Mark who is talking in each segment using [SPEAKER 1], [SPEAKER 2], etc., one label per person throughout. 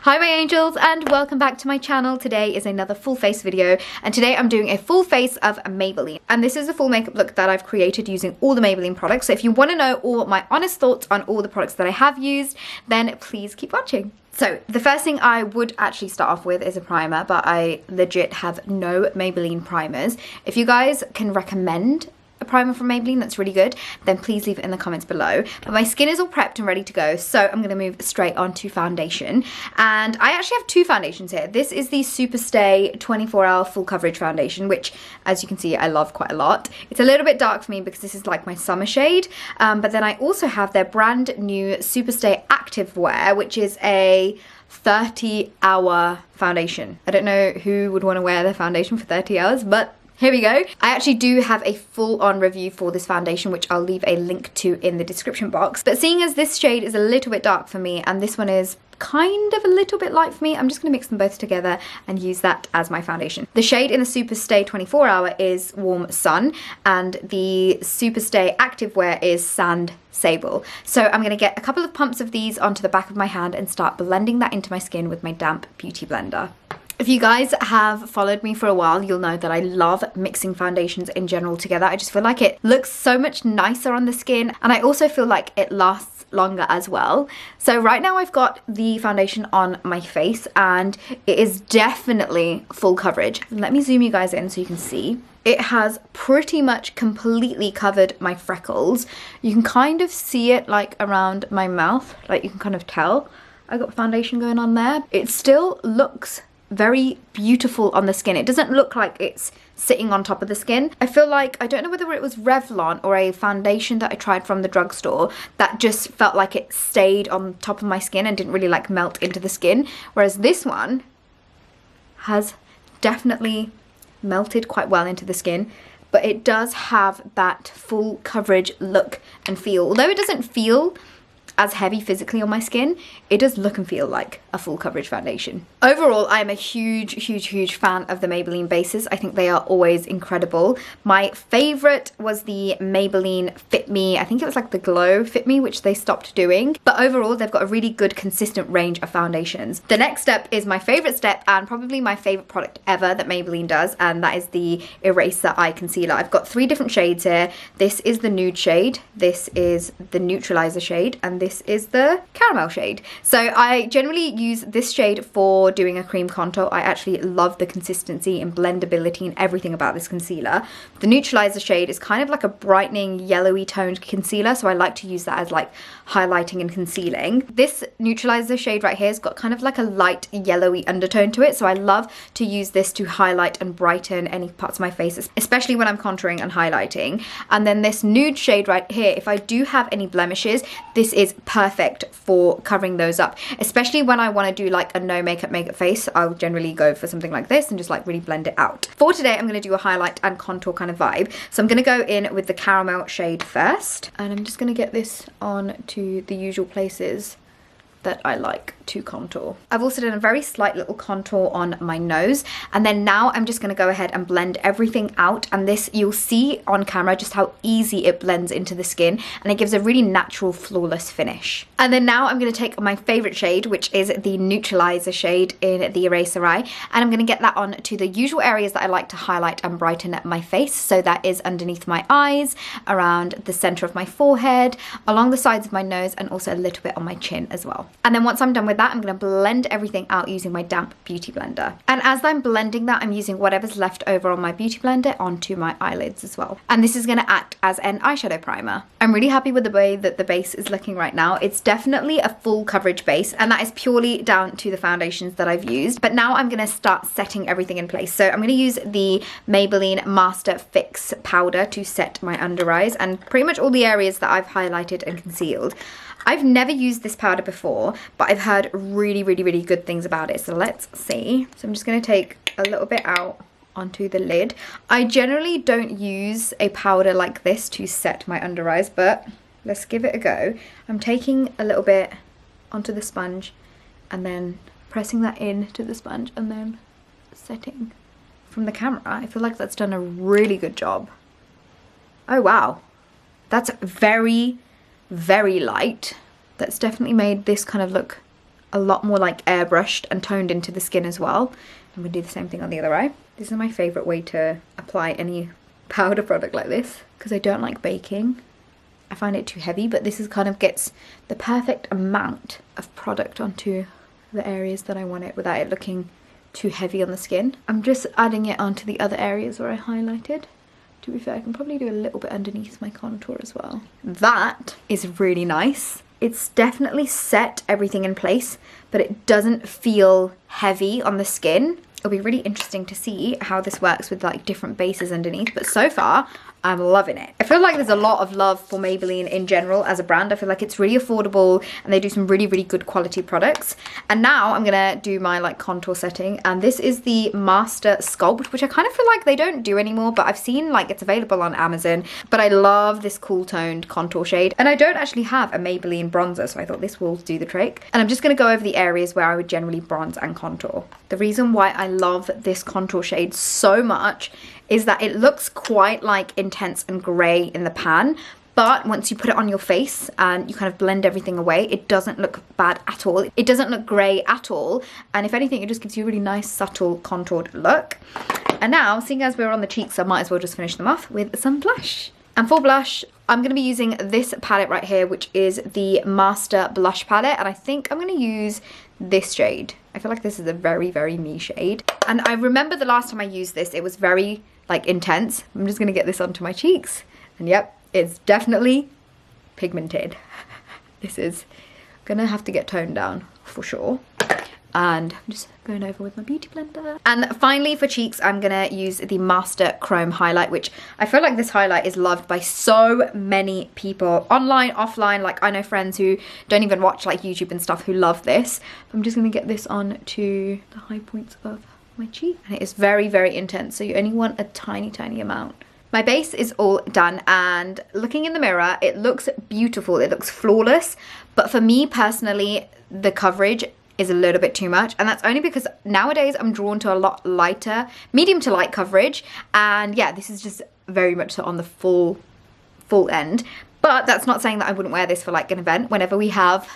[SPEAKER 1] Hi my angels and welcome back to my channel. Today is another full face video and today I'm doing a full face of Maybelline. And this is a full makeup look that I've created using all the Maybelline products. So if you want to know all my honest thoughts on all the products that I have used, then please keep watching. So the first thing I would actually start off with is a primer, but I legit have no Maybelline primers. If you guys can recommend a primer from Maybelline that's really good, then please leave it in the comments below. But my skin is all prepped and ready to go, so I'm going to move straight on to foundation. And I actually have two foundations here. This is the Superstay 24-hour full coverage foundation, which as you can see I love quite a lot. It's a little bit dark for me because this is like my summer shade, but then I also have their brand new Superstay Active Wear, which is a 30-hour foundation. I don't know who would want to wear their foundation for 30 hours, but here we go. I actually do have a full-on review for this foundation, which I'll leave a link to in the description box. But seeing as this shade is a little bit dark for me and this one is kind of a little bit light for me, I'm just going to mix them both together and use that as my foundation. The shade in the Superstay 24-hour is Warm Sun and the Superstay Active Wear is Sand Sable. So I'm going to get a couple of pumps of these onto the back of my hand and start blending that into my skin with my damp beauty blender. If you guys have followed me for a while, you'll know that I love mixing foundations in general together. I just feel like it looks so much nicer on the skin, and I also feel like it lasts longer as well. So right now I've got the foundation on my face and it is definitely full coverage. Let me zoom you guys in so you can see. It has pretty much completely covered my freckles. You can kind of see it like around my mouth, like you can kind of tell I got foundation going on there. It still looks very beautiful on the skin. It doesn't look like it's sitting on top of the skin. I feel like, I don't know whether it was Revlon or a foundation that I tried from the drugstore that just felt like it stayed on top of my skin and didn't really like melt into the skin, whereas this one has definitely melted quite well into the skin, but it does have that full coverage look and feel. Although it doesn't feel as heavy physically on my skin, it does look and feel like a full coverage foundation. Overall, I am a huge fan of the Maybelline bases. I think they are always incredible. My favorite was the Maybelline Fit Me. I think it was like the Glow Fit Me, which they stopped doing. But overall, they've got a really good consistent range of foundations. The next step is my favorite step and probably my favorite product ever that Maybelline does, and that is the Eraser Eye Concealer. I've got three different shades here. This is the nude shade, this is the neutralizer shade, and this is the caramel shade. So I generally use this shade for doing a cream contour. I actually love the consistency and blendability and everything about this concealer. The neutralizer shade is kind of like a brightening yellowy toned concealer, so I like to use that as like highlighting and concealing. This neutralizer shade right here has got kind of like a light yellowy undertone to it, so I love to use this to highlight and brighten any parts of my face, especially when I'm contouring and highlighting. And then this nude shade right here, if I do have any blemishes, this is perfect for covering those up, especially when I want to do like a no makeup face. I'll generally go for something like this and just like really blend it out. For today I'm going to do a highlight and contour kind of vibe, so I'm going to go in with the caramel shade first, and I'm just going to get this on to the usual places that I like to contour. I've also done a very slight little contour on my nose, and then now I'm just going to go ahead and blend everything out, and this you'll see on camera just how easy it blends into the skin and it gives a really natural flawless finish. And then now I'm going to take my favorite shade, which is the neutralizer shade in the Eraser Eye, and I'm going to get that on to the usual areas that I like to highlight and brighten up my face. So that is underneath my eyes, around the center of my forehead, along the sides of my nose, and also a little bit on my chin as well. And then once I'm done with that, I'm going to blend everything out using my damp beauty blender. And as I'm blending that, I'm using whatever's left over on my beauty blender onto my eyelids as well. And this is going to act as an eyeshadow primer. I'm really happy with the way that the base is looking right now. It's definitely a full coverage base, and that is purely down to the foundations that I've used. But now I'm going to start setting everything in place. So I'm going to use the Maybelline Master Fix powder to set my under eyes and pretty much all the areas that I've highlighted and concealed. I've never used this powder before, but I've heard really good things about it. So let's see. So I'm just going to take a little bit out onto the lid. I generally don't use a powder like this to set my under eyes, but let's give it a go. I'm taking a little bit onto the sponge and then pressing that into the sponge and then setting from the camera. I feel like that's done a really good job. Oh wow, that's very light. That's definitely made this kind of look a lot more like airbrushed and toned into the skin as well. I'm going to do the same thing on the other eye. This is my favourite way to apply any powder product like this, because I don't like baking. I find it too heavy, but this is kind of gets the perfect amount of product onto the areas that I want it without it looking too heavy on the skin. I'm just adding it onto the other areas where I highlighted. To be fair, I can probably do a little bit underneath my contour as well. That is really nice. It's definitely set everything in place, but it doesn't feel heavy on the skin. It'll be really interesting to see how this works with like different bases underneath, but so far I'm loving it. I feel like there's a lot of love for Maybelline in general as a brand. I feel like it's really affordable and they do some really, really good quality products. And now I'm gonna do my like contour setting, and this is the Master Sculpt, which I kind of feel like they don't do anymore, but I've seen like it's available on Amazon. But I love this cool toned contour shade, and I don't actually have a Maybelline bronzer, so I thought this will do the trick. And I'm just gonna go over the areas where I would generally bronze and contour. The reason why I love this contour shade so much is that it looks quite like intense and grey in the pan, but once you put it on your face and you kind of blend everything away, it doesn't look bad at all. It doesn't look grey at all, and if anything, it just gives you a really nice, subtle, contoured look. And now, seeing as we're on the cheeks, I might as well just finish them off with some blush. And for blush, I'm going to be using this palette right here, which is the Master Blush palette, and I think I'm going to use this shade. I feel like this is a very, very me shade. And I remember the last time I used this, it was very like intense. I'm just gonna get this onto my cheeks, and yep, it's definitely pigmented. This is gonna have to get toned down for sure. And I'm just going over with my beauty blender. And finally for cheeks, I'm gonna use the Master Chrome highlight, which I feel like this highlight is loved by so many people online, offline. Like I know friends who don't even watch like YouTube and stuff who love this. I'm just gonna get this on to the high points of my cheek, and it is very, very intense, so you only want a tiny, tiny amount. My base is all done, and looking in the mirror, it looks beautiful, it looks flawless, but for me personally, the coverage is a little bit too much, and that's only because nowadays I'm drawn to a lot lighter, medium to light coverage, and yeah, this is just very much so on the full end. But that's not saying that I wouldn't wear this for like an event whenever we have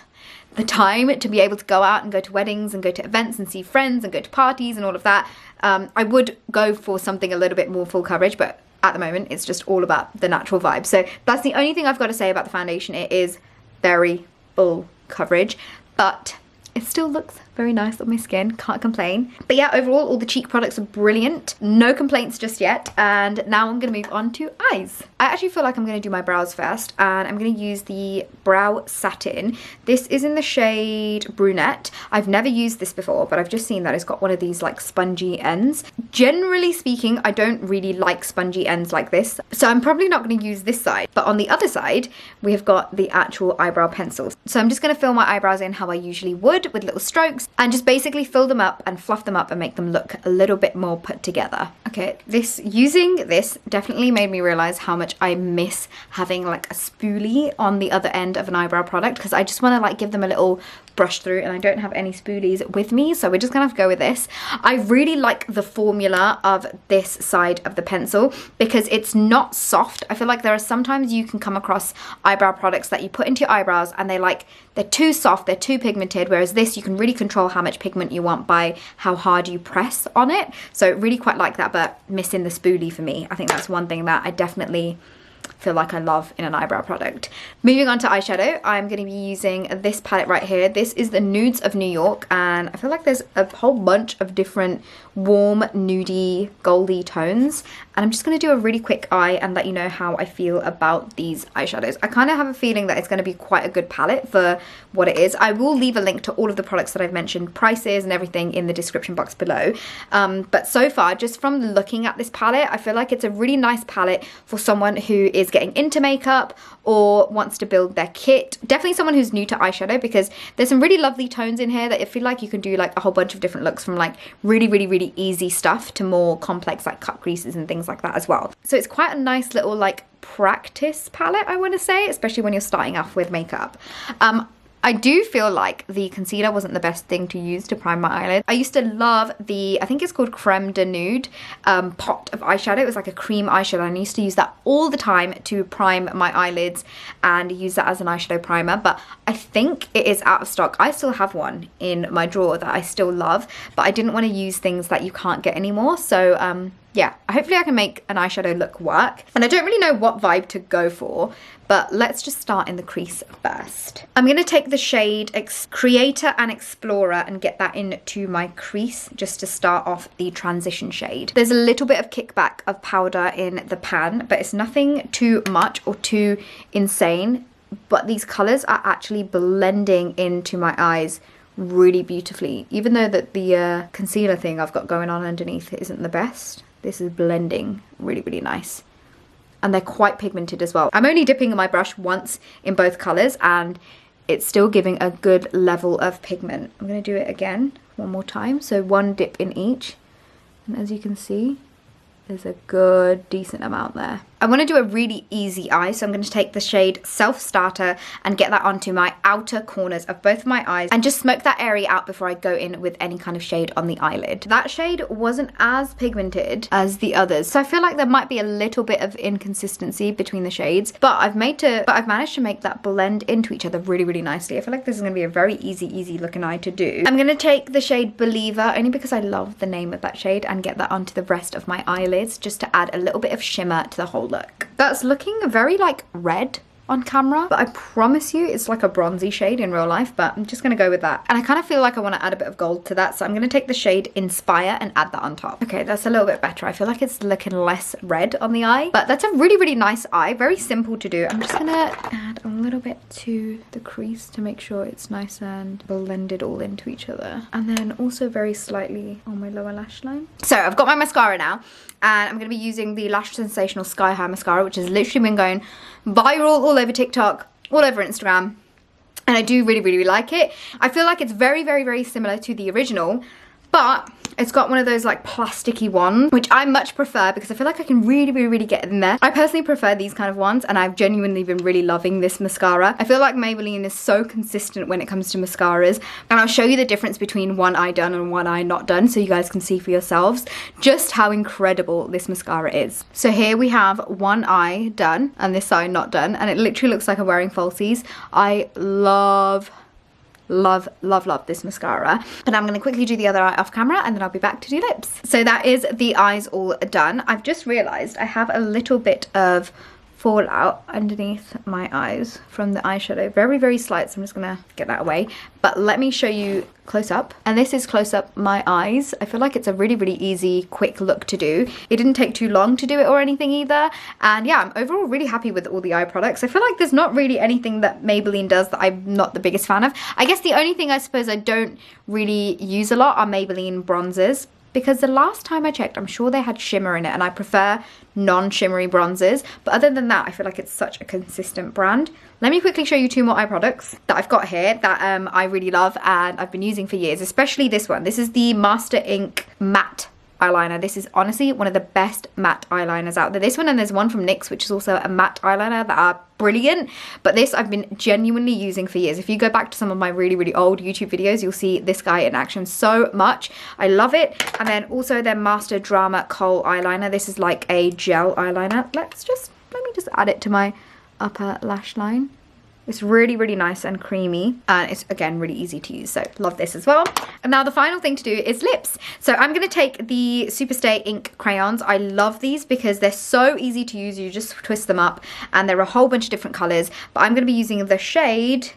[SPEAKER 1] the time to be able to go out and go to weddings and go to events and see friends and go to parties and all of that. I would go for something a little bit more full coverage, but at the moment it's just all about the natural vibe. So that's the only thing I've got to say about the foundation. It is very full coverage, but it still looks very nice on my skin, can't complain. But yeah, overall, all the cheek products are brilliant. No complaints just yet. And now I'm gonna move on to eyes. I actually feel like I'm gonna do my brows first, and I'm gonna use the Brow Satin. This is in the shade Brunette. I've never used this before, but I've just seen that it's got one of these like spongy ends. Generally speaking, I don't really like spongy ends like this, so I'm probably not gonna use this side. But on the other side, we have got the actual eyebrow pencils. So I'm just gonna fill my eyebrows in how I usually would, with little strokes, and just basically fill them up and fluff them up and make them look a little bit more put together. Okay, using this definitely made me realize how much I miss having like a spoolie on the other end of an eyebrow product, because I just want to like give them a little brush through, and I don't have any spoolies with me, so we're just gonna have to go with this. I really like the formula of this side of the pencil because it's not soft. I feel like there are sometimes you can come across eyebrow products that you put into your eyebrows and they're too soft, they're too pigmented, whereas this you can really control how much pigment you want by how hard you press on it. So really quite like that, but missing the spoolie for me. I think that's one thing that I definitely feel like I love in an eyebrow product. Moving on to eyeshadow, I'm going to be using this palette right here. This is the Nudes of New York, and I feel like there's a whole bunch of different warm, nudie, goldy tones, and I'm just going to do a really quick eye and let you know how I feel about these eyeshadows. I kind of have a feeling that it's going to be quite a good palette for what it is. I will leave a link to all of the products that I've mentioned, prices and everything in the description box below. But so far, just from looking at this palette, I feel like it's a really nice palette for someone who is getting into makeup or wants to build their kit. Definitely someone who's new to eyeshadow, because there's some really lovely tones in here that I feel like you can do like a whole bunch of different looks, from like really, really, really easy stuff to more complex like cut creases and things like that as well. So it's quite a nice little like practice palette, I want to say, especially when you're starting off with makeup. I do feel like the concealer wasn't the best thing to use to prime my eyelids. I used to love the, I think it's called Creme de Nude pot of eyeshadow. It was like a cream eyeshadow, and I used to use that all the time to prime my eyelids and use that as an eyeshadow primer, but I think it is out of stock. I still have one in my drawer that I still love, but I didn't want to use things that you can't get anymore. So yeah, hopefully I can make an eyeshadow look work. And I don't really know what vibe to go for, but let's just start in the crease first. I'm going to take the shade Creator and Explorer and get that into my crease just to start off the transition shade. There's a little bit of kickback of powder in the pan, but it's nothing too much or too insane. But these colours are actually blending into my eyes really beautifully. Even though that the concealer thing I've got going on underneath isn't the best, this is blending really, really nice. And they're quite pigmented as well. I'm only dipping my brush once in both colours and it's still giving a good level of pigment. I'm going to do it again one more time. So one dip in each. And as you can see, there's a good decent amount there. I want to do a really easy eye, so I'm going to take the shade Self Starter and get that onto my outer corners of both of my eyes and just smoke that area out before I go in with any kind of shade on the eyelid. That shade wasn't as pigmented as the others, so I feel like there might be a little bit of inconsistency between the shades, but I've managed to make that blend into each other really, really nicely. I feel like this is going to be a very easy looking eye to do. I'm going to take the shade Believer, only because I love the name of that shade, and get that onto the rest of my eyelids just to add a little bit of shimmer to the whole look. That's looking very like red on camera, but I promise you it's like a bronzy shade in real life, but I'm just gonna go with that. And I kind of feel like I want to add a bit of gold to that, so I'm gonna take the shade Inspire and add that on top. Okay, that's a little bit better. I feel like it's looking less red on the eye, but that's a really, really nice eye. Very simple to do. I'm just gonna add a little bit to the crease to make sure it's nice and blended all into each other. And then also very slightly on my lower lash line. So I've got my mascara now, and I'm going to be using the Lash Sensational Sky High Mascara, which has literally been going viral all over TikTok, all over Instagram, and I do really, really like it. I feel like it's very similar to the original, but it's got one of those like plasticky ones, which I much prefer because I feel like I can really get in there. I personally prefer these kind of ones, and I've genuinely been really loving this mascara. I feel like Maybelline is so consistent when it comes to mascaras, and I'll show you the difference between one eye done and one eye not done so you guys can see for yourselves just how incredible this mascara is. So here we have one eye done and this eye not done, and it literally looks like I'm wearing falsies. I love this mascara, but I'm going to quickly do the other eye off camera and then I'll be back to do lips. So that is the eyes all done. I've just realized I have a little bit of fallout underneath my eyes from the eyeshadow, very slight, so I'm just gonna get that away. But let me show you close up, and this is close up my eyes. I feel like it's a really easy, quick look to do. It didn't take too long to do it or anything either, and yeah, I'm overall really happy with all the eye products. I feel like there's not really anything that Maybelline does that I'm not the biggest fan of. I guess the only thing I suppose I don't really use a lot are Maybelline bronzers, because the last time I checked, I'm sure they had shimmer in it, and I prefer non-shimmery bronzers. But other than that, I feel like it's such a consistent brand. Let me quickly show you two more eye products that I've got here that I really love and I've been using for years, especially this one. This is the Master Ink Matte eyeliner. This is honestly one of the best matte eyeliners out there. This one, and there's one from NYX which is also a matte eyeliner that are brilliant, but this I've been genuinely using for years. If you go back to some of my really old YouTube videos, you'll see this guy in action so much. I love it. And then also their Master Drama Kohl eyeliner. This is like a gel eyeliner. Let me just add it to my upper lash line. It's really nice and creamy, and it's again really easy to use, so love this as well. And now the final thing to do is lips. So I'm going to take the Superstay ink crayons. I love these because they're so easy to use. You just twist them up and they're a whole bunch of different colors, but I'm going to be using the shade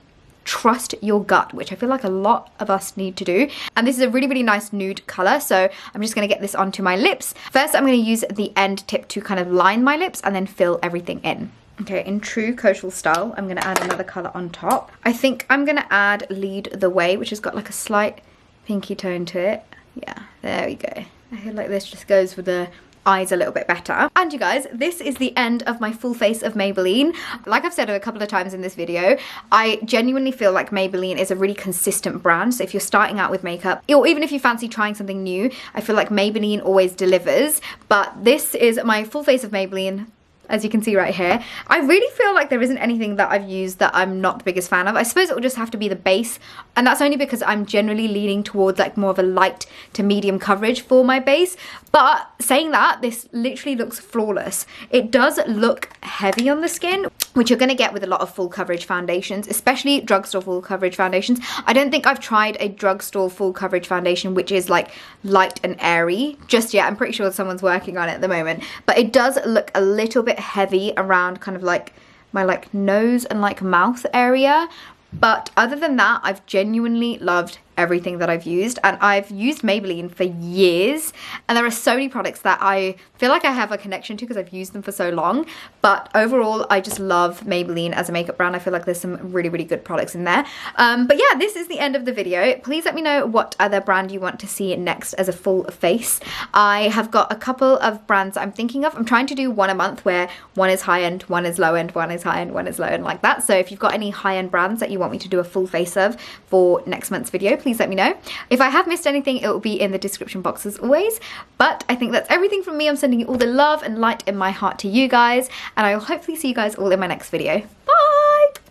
[SPEAKER 1] Trust Your Gut, which I feel like a lot of us need to do. And this is a really nice nude color, so I'm just going to get this onto my lips. First, I'm going to use the end tip to kind of line my lips and then fill everything in. Okay, in true Kaushal style, I'm going to add another colour on top. I think I'm going to add Lead the Way, which has got like a slight pinky tone to it. Yeah, there we go. I feel like this just goes with the eyes a little bit better. And you guys, this is the end of my full face of Maybelline. Like I've said a couple of times in this video, I genuinely feel like Maybelline is a really consistent brand. So if you're starting out with makeup, or even if you fancy trying something new, I feel like Maybelline always delivers. But this is my full face of Maybelline. as you can see right here. I really feel like there isn't anything that I've used that I'm not the biggest fan of. I suppose it will just have to be the base, and that's only because I'm generally leaning towards like more of a light to medium coverage for my base. But saying that, this literally looks flawless. It does look heavy on the skin, which you're going to get with a lot of full coverage foundations, especially drugstore full coverage foundations. I don't think I've tried a drugstore full coverage foundation which is like light and airy just yet. I'm pretty sure someone's working on it at the moment, but it does look a little bit heavy around kind of like my like nose and like mouth area. But other than that, I've genuinely loved everything that I've used, and I've used Maybelline for years, and there are so many products that I feel like I have a connection to because I've used them for so long. But overall, I just love Maybelline as a makeup brand. I feel like there's some really, really good products in there. But yeah, this is the end of the video. Please let me know what other brand you want to see next as a full face. I have got a couple of brands I'm thinking of. I'm trying to do one a month where one is high end, one is low end, one is high end, one is low end, like that. So if you've got any high end brands that you want me to do a full face of for next month's video, please let me know. If I have missed anything, it will be in the description box as always. But I think that's everything from me. I'm sending you all the love and light in my heart to you guys, and I will hopefully see you guys all in my next video. Bye!